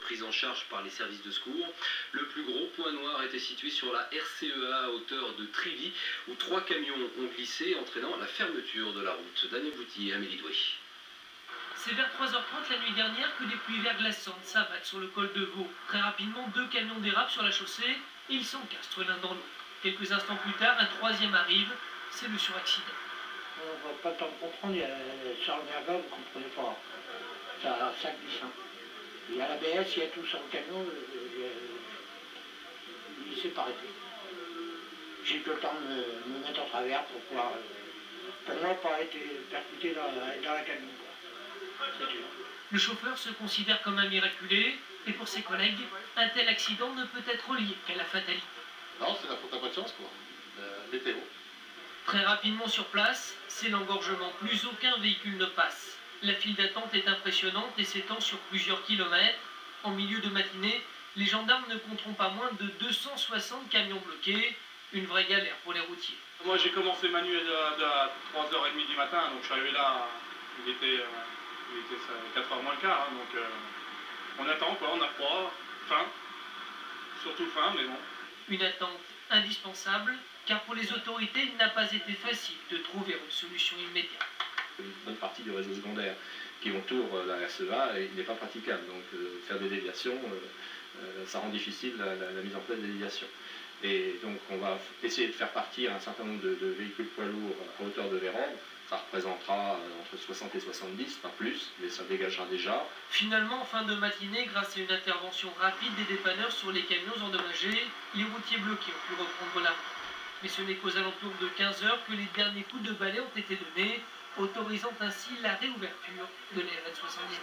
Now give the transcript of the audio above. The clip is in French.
prise en charge par les services de secours. Le plus gros point noir était situé sur la RCEA à hauteur de Trivy, où 3 camions ont glissé, entraînant la fermeture de la route. Daniel Boutier, Amélie Doué. C'est vers 3h30 la nuit dernière que des pluies verglaçantes s'abattent sur le col de Vaux. Très rapidement, 2 camions dérapent sur la chaussée et ils s'encastrent l'un dans l'autre. Quelques instants plus tard, un troisième arrive, c'est le suraccident. On ne va pas tant comprendre, il y a sur le verglas, vous ne comprenez pas. Ça glisse. Il y a l'ABS, il y a tout sur le camion, il ne s'est pas arrêté. J'ai que le temps de me mettre en travers pour pouvoir, pour moi, pas être percuté dans la cabine. Le chauffeur se considère comme un miraculé et pour ses collègues, un tel accident ne peut être lié qu'à la fatalité. Non, c'est la faute à pas de chance, quoi. Météo. Très rapidement sur place, c'est l'engorgement. Plus aucun véhicule ne passe. La file d'attente est impressionnante et s'étend sur plusieurs kilomètres. En milieu de matinée, les gendarmes ne compteront pas moins de 260 camions bloqués. Une vraie galère pour les routiers. Moi j'ai commencé ma nuit à 3h30 du matin, donc je suis arrivé là, il était 4h moins le quart, hein, donc on attend quoi, on a froid, faim, surtout faim, mais bon. Une attente indispensable, car pour les autorités, il n'a pas été facile de trouver une solution immédiate. Une bonne partie du réseau secondaire qui entoure la RCEA n'est pas praticable, donc faire des déviations, ça rend difficile la mise en place des déviations. Et donc on va essayer de faire partir un certain nombre de véhicules poids lourds à hauteur de Vérone. Ça représentera entre 60 et 70, pas plus, mais ça dégagera déjà. Finalement, en fin de matinée, grâce à une intervention rapide des dépanneurs sur les camions endommagés, les routiers bloqués ont pu reprendre la route. Mais ce n'est qu'aux alentours de 15 h que les derniers coups de balai ont été donnés, autorisant ainsi la réouverture de la RN 79.